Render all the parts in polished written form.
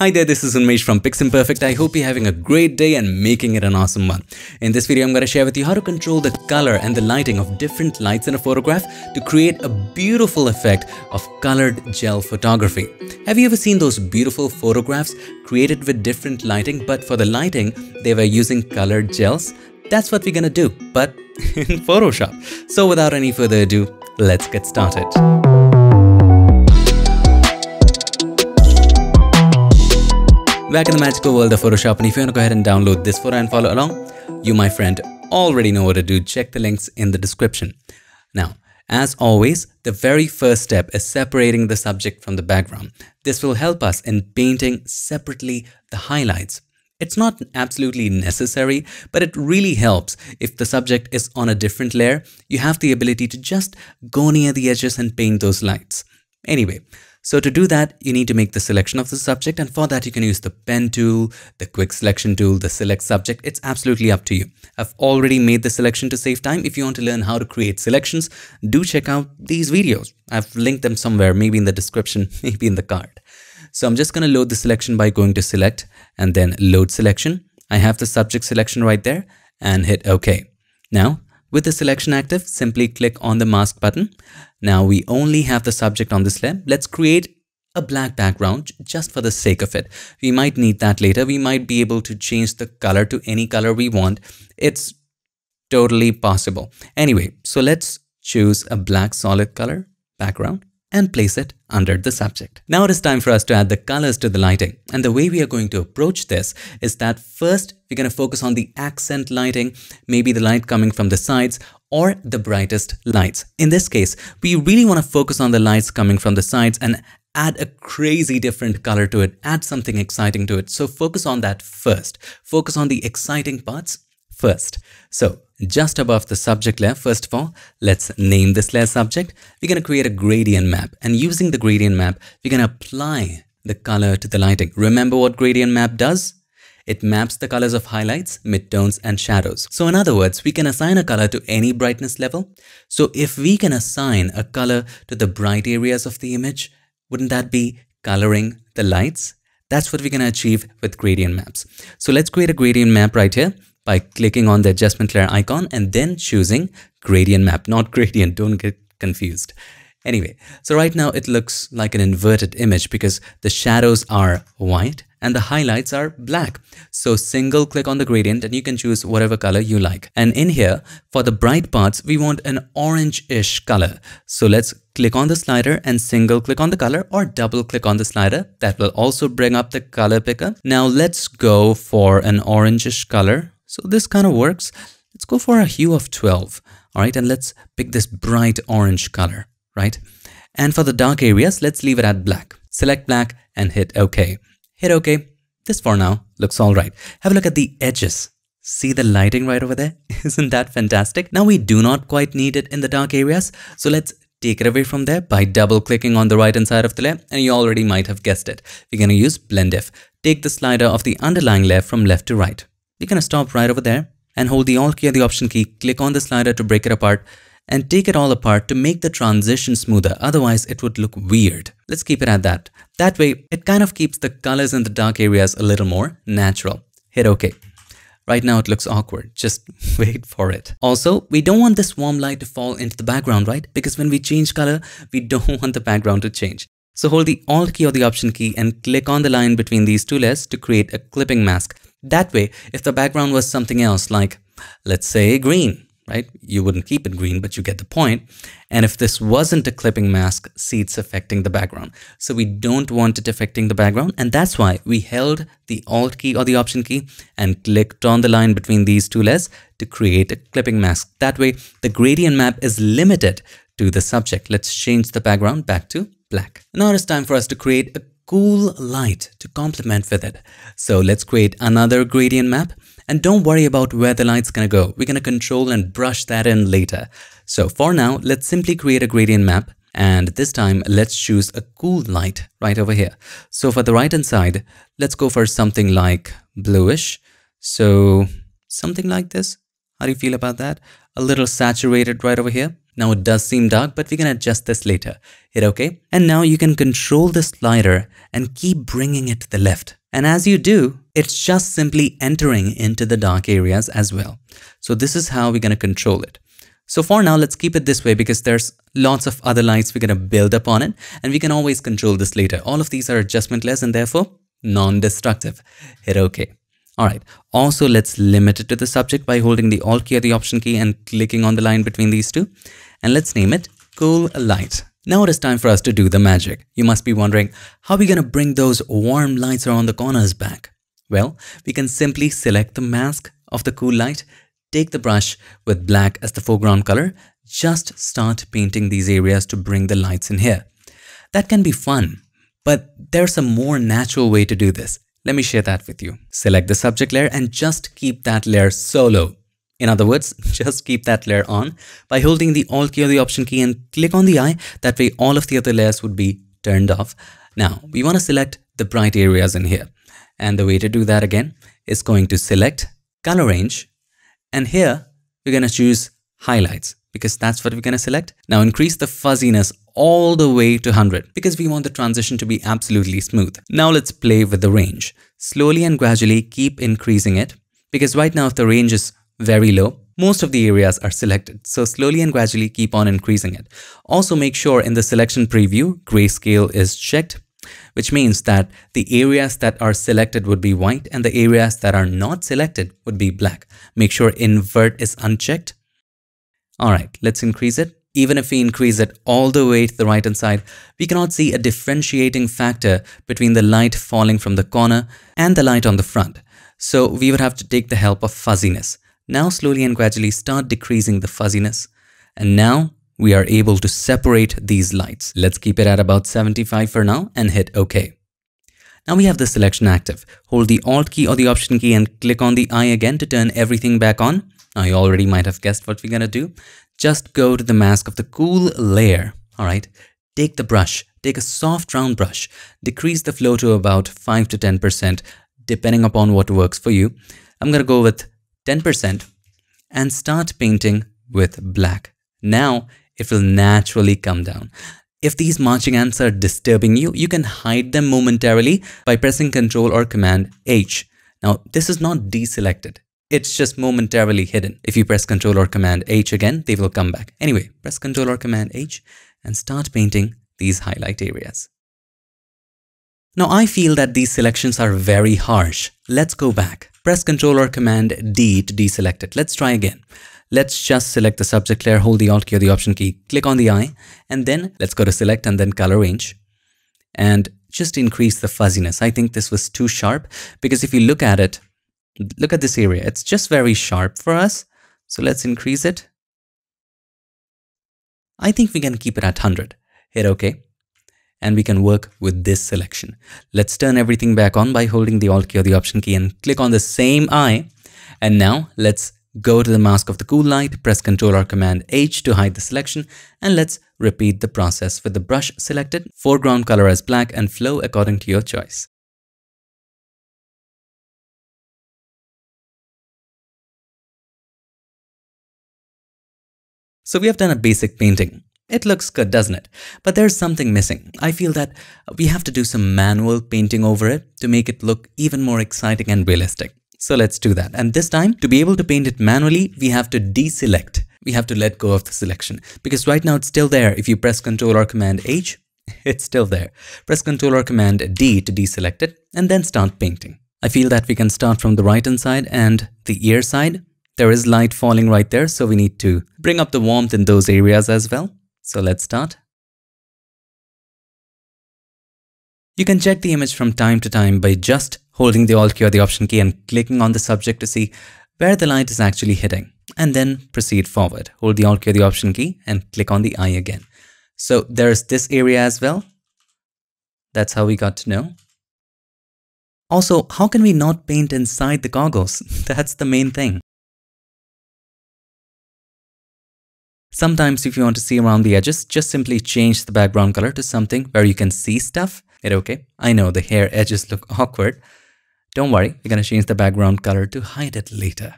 Hi there, this is Unmesh from PiXimperfect. I hope you're having a great day and making it an awesome one. In this video, I'm going to share with you how to control the color and the lighting of different lights in a photograph to create a beautiful effect of colored gel photography. Have you ever seen those beautiful photographs created with different lighting, but for the lighting, they were using colored gels? That's what we're going to do, but in Photoshop. So without any further ado, let's get started. Back in the magical world of Photoshop, and if you want to go ahead and download this photo and follow along, you, my friend, already know what to do. Check the links in the description. Now, as always, the very first step is separating the subject from the background. This will help us in painting separately the highlights. It's not absolutely necessary, but it really helps. If the subject is on a different layer, you have the ability to just go near the edges and paint those lights. Anyway, so to do that, you need to make the selection of the subject, and for that you can use the pen tool, the quick selection tool, the select subject. It's absolutely up to you. I've already made the selection to save time. If you want to learn how to create selections, do check out these videos. I've linked them somewhere, maybe in the description, maybe in the card. So I'm just going to load the selection by going to select and then load selection. I have the subject selection right there and hit OK. Now, with the selection active, simply click on the mask button. Now we only have the subject on this layer. Let's create a black background just for the sake of it. We might need that later. We might be able to change the color to any color we want. It's totally possible. Anyway, so let's choose a black solid color background and place it under the subject. Now it is time for us to add the colors to the lighting. And the way we are going to approach this is that first we're going to focus on the accent lighting, maybe the light coming from the sides or the brightest lights. In this case, we really want to focus on the lights coming from the sides and add a crazy different color to it, add something exciting to it. So focus on that first. Focus on the exciting parts first. So just above the subject layer, first of all, let's name this layer subject. We're going to create a gradient map, and using the gradient map, we're going to apply the color to the lighting. Remember what gradient map does? It maps the colors of highlights, midtones, and shadows. So in other words, we can assign a color to any brightness level. So if we can assign a color to the bright areas of the image, wouldn't that be coloring the lights? That's what we're going to achieve with gradient maps. So let's create a gradient map right here by clicking on the adjustment layer icon and then choosing gradient map, not gradient, don't get confused. Anyway, so right now it looks like an inverted image because the shadows are white and the highlights are black. So single click on the gradient and you can choose whatever color you like. And in here, for the bright parts, we want an orange-ish color. So let's click on the slider and single click on the color or double click on the slider. That will also bring up the color picker. Now let's go for an orange-ish color. So this kind of works. Let's go for a hue of 12. All right, and let's pick this bright orange color, right? And for the dark areas, let's leave it at black. Select black and hit OK. Hit OK. This for now looks all right. Have a look at the edges. See the lighting right over there? Isn't that fantastic? Now we do not quite need it in the dark areas. So let's take it away from there by double clicking on the right hand side of the layer, and you already might have guessed it. We're going to use Blend If. Take the slider of the underlying layer from left to right. We're going to stop right over there and hold the Alt key or the Option key, click on the slider to break it apart and take it all apart to make the transition smoother. Otherwise, it would look weird. Let's keep it at that. That way, it kind of keeps the colors in the dark areas a little more natural. Hit OK. Right now, it looks awkward. Just wait for it. Also, we don't want this warm light to fall into the background, right? Because when we change color, we don't want the background to change. So hold the Alt key or the Option key and click on the line between these two layers to create a clipping mask. That way, if the background was something else, like let's say green, right? You wouldn't keep it green, but you get the point. And if this wasn't a clipping mask, see, it's affecting the background. So we don't want it affecting the background. And that's why we held the Alt key or the Option key and clicked on the line between these two layers to create a clipping mask. That way, the gradient map is limited to the subject. Let's change the background back to black. Now it's time for us to create a cool light to complement with it. So let's create another gradient map, and don't worry about where the light's gonna go. We're gonna control and brush that in later. So for now, let's simply create a gradient map, and this time let's choose a cool light right over here. So for the right hand side, let's go for something like bluish. So something like this. How do you feel about that? a little saturated right over here. Now it does seem dark, but we can adjust this later. Hit OK. And now you can control the slider and keep bringing it to the left. And as you do, it's just simply entering into the dark areas as well. So this is how we're going to control it. So for now, let's keep it this way because there's lots of other lights we're going to build up on it, and we can always control this later. All of these are adjustment layers and therefore non-destructive. Hit OK. Alright, also let's limit it to the subject by holding the Alt key or the Option key and clicking on the line between these two. And let's name it Cool Light. Now it is time for us to do the magic. You must be wondering, how are we going to bring those warm lights around the corners back? Well, we can simply select the mask of the cool light, take the brush with black as the foreground color, just start painting these areas to bring the lights in here. That can be fun, but there's a more natural way to do this. Let me share that with you. Select the subject layer and just keep that layer solo. In other words, just keep that layer on by holding the Alt key or the Option key and click on the eye. That way all of the other layers would be turned off. Now we want to select the bright areas in here. And the way to do that again is going to select color range. And here we're going to choose highlights because that's what we're going to select. Now increase the fuzziness all the way to 100 because we want the transition to be absolutely smooth. Now let's play with the range. Slowly and gradually keep increasing it because right now if the range is very low, most of the areas are selected. So slowly and gradually keep on increasing it. Also make sure in the selection preview, grayscale is checked, which means that the areas that are selected would be white and the areas that are not selected would be black. Make sure invert is unchecked. All right, let's increase it. Even if we increase it all the way to the right hand side, we cannot see a differentiating factor between the light falling from the corner and the light on the front. So we would have to take the help of fuzziness. Now slowly and gradually start decreasing the fuzziness. And now we are able to separate these lights. Let's keep it at about 75 for now and hit OK. Now we have the selection active. Hold the Alt key or the Option key and click on the eye again to turn everything back on. Now you already might have guessed what we're gonna do. Just go to the mask of the cool layer. Alright, take the brush, take a soft round brush, decrease the flow to about 5 to 10% depending upon what works for you. I'm gonna go with 10% and start painting with black. Now it will naturally come down. If these marching ants are disturbing you, you can hide them momentarily by pressing Ctrl or Command H. Now this is not deselected. It's just momentarily hidden. If you press Ctrl or Command H again, they will come back. Anyway, press Ctrl or Command H and start painting these highlight areas. Now I feel that these selections are very harsh. Let's go back. Press Ctrl or Command D to deselect it. Let's try again. Let's just select the subject layer, hold the Alt key or the Option key, click on the eye, and then let's go to select and then color range. And just increase the fuzziness. I think this was too sharp because if you look at it, look at this area. It's just very sharp for us. So let's increase it. I think we can keep it at 100. Hit OK. And we can work with this selection. Let's turn everything back on by holding the Alt key or the Option key and click on the same eye. And now let's go to the mask of the cool light, press Ctrl or Command H to hide the selection, and let's repeat the process with the brush selected, foreground color as black, and flow according to your choice. So we have done a basic painting. It looks good, doesn't it? But there's something missing. I feel that we have to do some manual painting over it to make it look even more exciting and realistic. So let's do that. And this time, to be able to paint it manually, we have to deselect. We have to let go of the selection because right now it's still there. If you press Ctrl or Command H, it's still there. Press Ctrl or Command D to deselect it and then start painting. I feel that we can start from the right hand side and the ear side. There is light falling right there, so we need to bring up the warmth in those areas as well. So let's start. You can check the image from time to time by just holding the Alt key or the Option key and clicking on the subject to see where the light is actually hitting, and then proceed forward. Hold the Alt key or the Option key and click on the eye again. So there's this area as well. That's how we got to know. Also, how can we not paint inside the goggles? That's the main thing. Sometimes if you want to see around the edges, just simply change the background color to something where you can see stuff. Hit OK. I know the hair edges look awkward. Don't worry, we're going to change the background color to hide it later.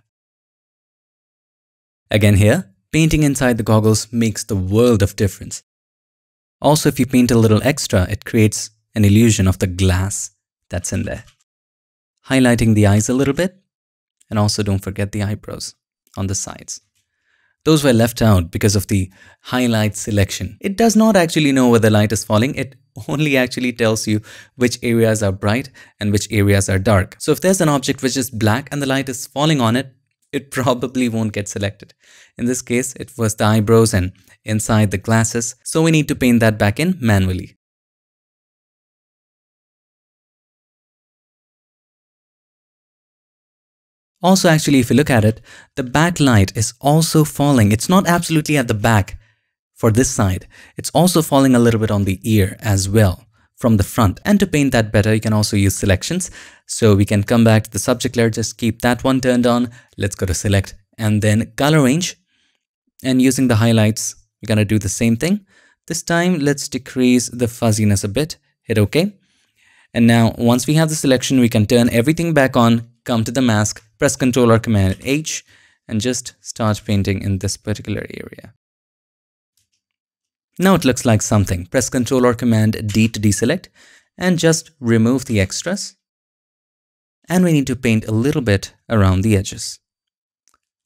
Again here, Painting inside the goggles makes the world of difference. Also, if you paint a little extra, it creates an illusion of the glass that's in there. Highlighting the eyes a little bit, and also don't forget the eyebrows on the sides. Those were left out because of the highlight selection. It does not actually know where the light is falling. It only actually tells you which areas are bright and which areas are dark. So if there's an object which is black and the light is falling on it, it probably won't get selected. In this case, it was the eyebrows and inside the glasses. So we need to paint that back in manually. Also, actually, if you look at it, the backlight is also falling. It's not absolutely at the back for this side. It's also falling a little bit on the ear as well from the front. And to paint that better, you can also use selections. So we can come back to the subject layer, just keep that one turned on. Let's go to select and then color range. And using the highlights, we're going to do the same thing. This time, let's decrease the fuzziness a bit. Hit OK. And now, once we have the selection, we can turn everything back on, come to the mask, press Ctrl or Command H, and just start painting in this particular area. Now it looks like something. Press Ctrl or Command D to deselect, and just remove the extras. And we need to paint a little bit around the edges.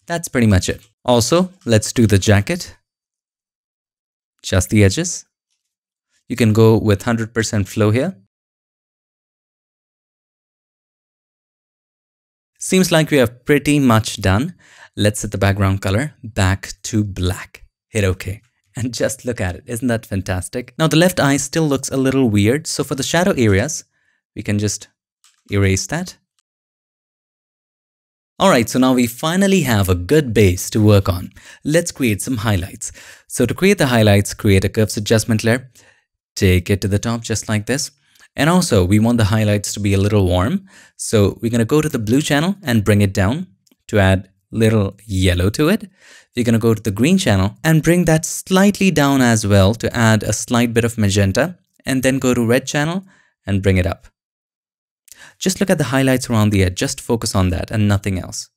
That's pretty much it. Also, let's do the jacket. Just the edges. You can go with 100% flow here. Seems like we have pretty much done. Let's set the background color back to black. Hit OK. And just look at it. Isn't that fantastic? Now the left eye still looks a little weird. So for the shadow areas, we can just erase that. Alright, so now we finally have a good base to work on. Let's create some highlights. So to create the highlights, create a curves adjustment layer. Take it to the top just like this. And also, we want the highlights to be a little warm. So we're going to go to the blue channel and bring it down to add little yellow to it. We're going to go to the green channel and bring that slightly down as well to add a slight bit of magenta. And then go to red channel and bring it up. Just look at the highlights around the edge. Just focus on that and nothing else.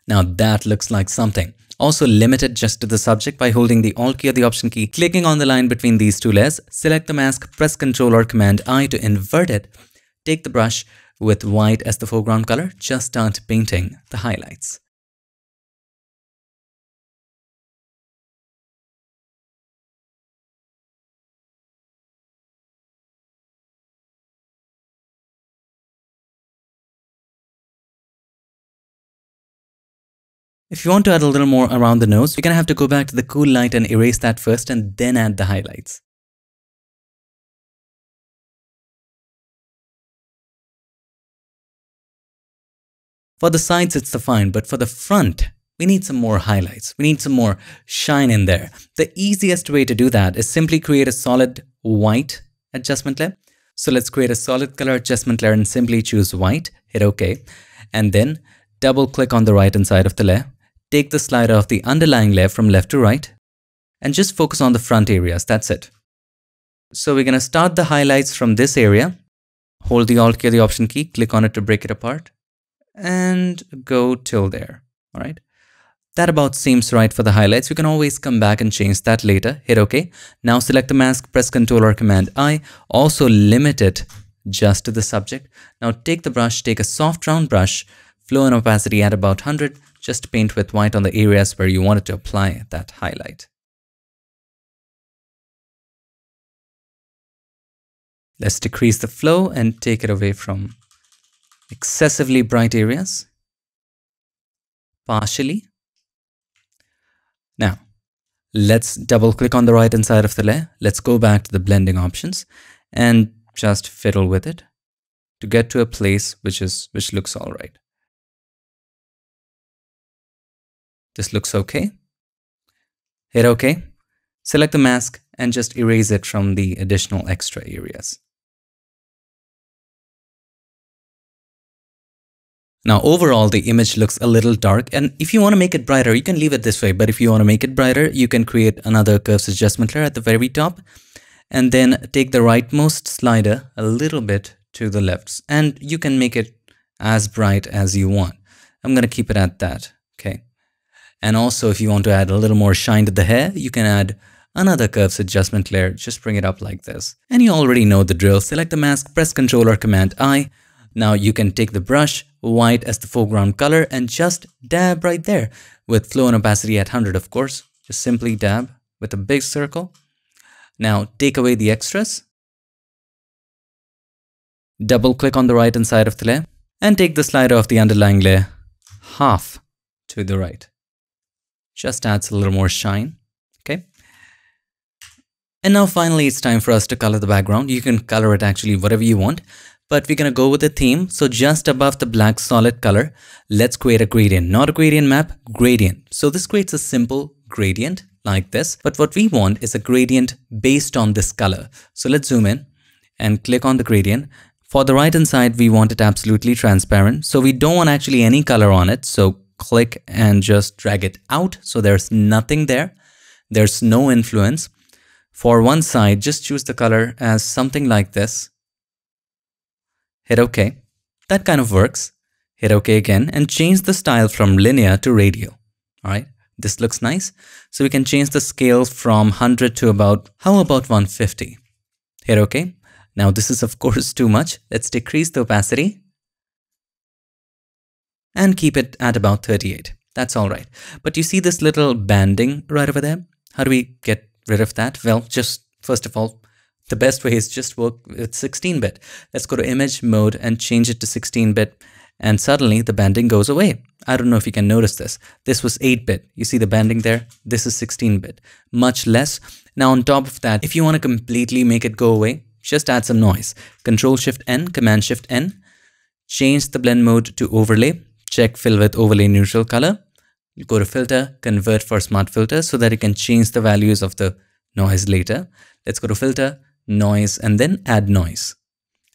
Now that looks like something. Also limit it just to the subject by holding the Alt key or the Option key, clicking on the line between these two layers, select the mask, press Ctrl or Command I to invert it, take the brush with white as the foreground color, just start painting the highlights. If you want to add a little more around the nose, you're going to have to go back to the cool light and erase that first and then add the highlights. For the sides, it's fine, but for the front, we need some more highlights. We need some more shine in there. The easiest way to do that is simply create a solid white adjustment layer. So let's create a solid color adjustment layer and simply choose white, hit OK, and then double click on the right hand side of the layer. Take the slider of the underlying layer from left to right and just focus on the front areas. That's it. So we're going to start the highlights from this area. Hold the Alt key or the Option key, click on it to break it apart and go till there. All right. That about seems right for the highlights. You can always come back and change that later. Hit OK. Now select the mask, press Ctrl or Command I. Also limit it just to the subject. Now take the brush, take a soft round brush, flow and opacity at about 100. Just paint with white on the areas where you wanted to apply that highlight. Let's decrease the flow and take it away from excessively bright areas. Partially. Now, let's double click on the right hand side of the layer. Let's go back to the blending options and just fiddle with it to get to a place which looks all right. This looks okay. Hit OK. Select the mask and just erase it from the additional extra areas. Now overall the image looks a little dark, and if you want to make it brighter you can leave it this way, but if you want to make it brighter you can create another curves adjustment layer at the very top and then take the rightmost slider a little bit to the left and you can make it as bright as you want. I'm going to keep it at that. Okay. And also, if you want to add a little more shine to the hair, you can add another curves adjustment layer. Just bring it up like this. And you already know the drill. Select the mask, press Ctrl or Command I. Now you can take the brush, white as the foreground color, and just dab right there with flow and opacity at 100, of course. Just simply dab with a big circle. Now take away the extras. Double click on the right hand side of the layer and take the slider of the underlying layer half to the right. Just adds a little more shine. Okay. And now finally it's time for us to color the background. You can color it actually whatever you want, but we're going to go with the theme. So just above the black solid color, let's create a gradient, not a gradient map, gradient. So this creates a simple gradient like this, but what we want is a gradient based on this color. So let's zoom in and click on the gradient. For the right hand side, we want it absolutely transparent. So we don't want actually any color on it. So click and just drag it out. So there's nothing there. There's no influence. For one side, just choose the color as something like this. Hit OK. That kind of works. Hit OK again and change the style from linear to radial. All right. This looks nice. So we can change the scale from 100 to how about 150? Hit OK. Now this is of course too much. Let's decrease the opacity and keep it at about 38. That's all right. But you see this little banding right over there? How do we get rid of that? Well, just first of all, the best way is just work with 16-bit. Let's go to image mode and change it to 16-bit. And suddenly the banding goes away. I don't know if you can notice this. This was 8-bit. You see the banding there? This is 16-bit. Much less. Now on top of that, if you want to completely make it go away, just add some noise. Control-Shift-N, Command-Shift-N. Change the blend mode to overlay. Check fill with overlay neutral color. You go to filter, convert for smart filter so that you can change the values of the noise later. Let's go to filter, noise, and then add noise.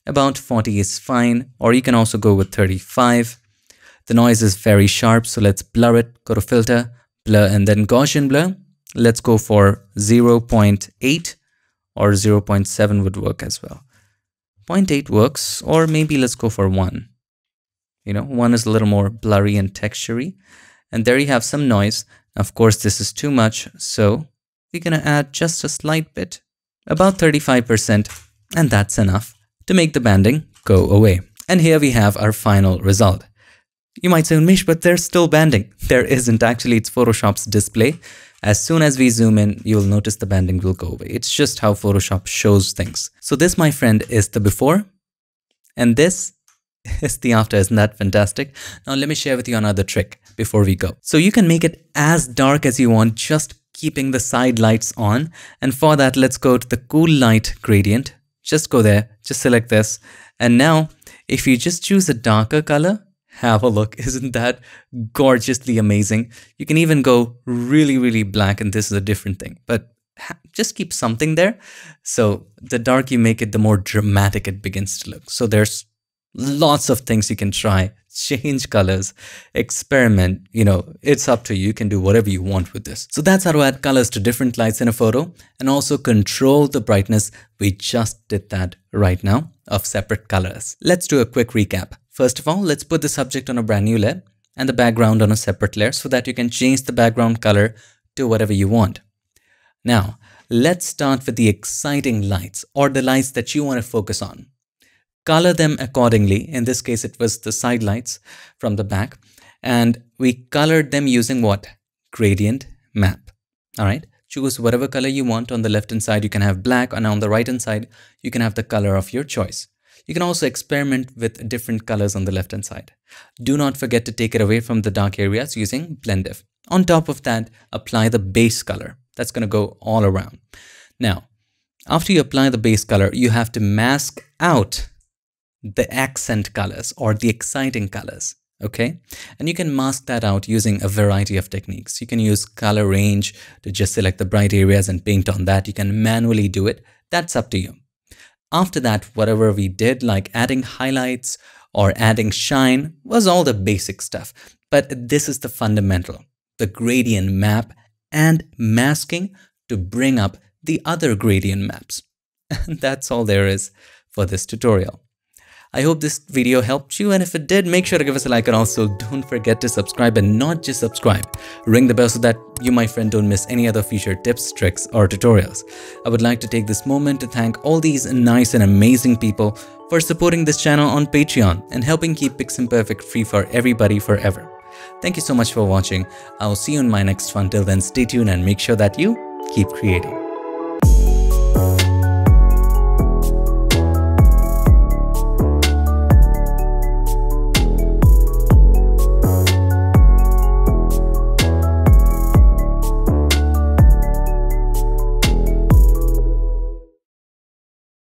About 40 is fine, or you can also go with 35. The noise is very sharp, so let's blur it. Go to filter, blur, and then Gaussian blur. Let's go for 0.8 or 0.7 would work as well. 0.8 works, or maybe let's go for 1. You know, 1 is a little more blurry and textury. And there you have some noise. Of course, this is too much, so we're gonna add just a slight bit, about 35%, and that's enough to make the banding go away. And here we have our final result. You might say, Unmesh, but there's still banding. There isn't actually, it's Photoshop's display. As soon as we zoom in, you'll notice the banding will go away. It's just how Photoshop shows things. So this, my friend, is the before, and this is the after. Isn't that fantastic? Now let me share with you another trick before we go. So you can make it as dark as you want, just keeping the side lights on. And for that, let's go to the cool light gradient. Just go there, just select this. And now if you just choose a darker color, have a look. Isn't that gorgeously amazing? You can even go really, really black, and this is a different thing, but just keep something there. So the darker you make it, the more dramatic it begins to look. So there's lots of things you can try, change colors, experiment, you know, it's up to you. You can do whatever you want with this. So that's how to add colors to different lights in a photo and also control the brightness. We just did that right now of separate colors. Let's do a quick recap. First of all, let's put the subject on a brand new layer and the background on a separate layer so that you can change the background color to whatever you want. Now, let's start with the exciting lights or the lights that you want to focus on. Color them accordingly. In this case, it was the side lights from the back, and we colored them using what? Gradient map. All right. Choose whatever color you want. On the left hand side, you can have black, and on the right hand side, you can have the color of your choice. You can also experiment with different colors on the left hand side. Do not forget to take it away from the dark areas using blend if. On top of that, apply the base color. That's going to go all around. Now, after you apply the base color, you have to mask out the accent colors or the exciting colors. Okay, and you can mask that out using a variety of techniques. You can use color range to just select the bright areas and paint on that. You can manually do it. That's up to you. After that, whatever we did, like adding highlights or adding shine, was all the basic stuff. But this is the fundamental, the gradient map and masking to bring up the other gradient maps. And that's all there is for this tutorial. I hope this video helped you, and if it did, make sure to give us a like, and also don't forget to subscribe, and not just subscribe. Ring the bell so that you, my friend, don't miss any other future tips, tricks, or tutorials. I would like to take this moment to thank all these nice and amazing people for supporting this channel on Patreon and helping keep PiXimperfect free for everybody forever. Thank you so much for watching. I will see you in my next one. Till then, stay tuned and make sure that you keep creating.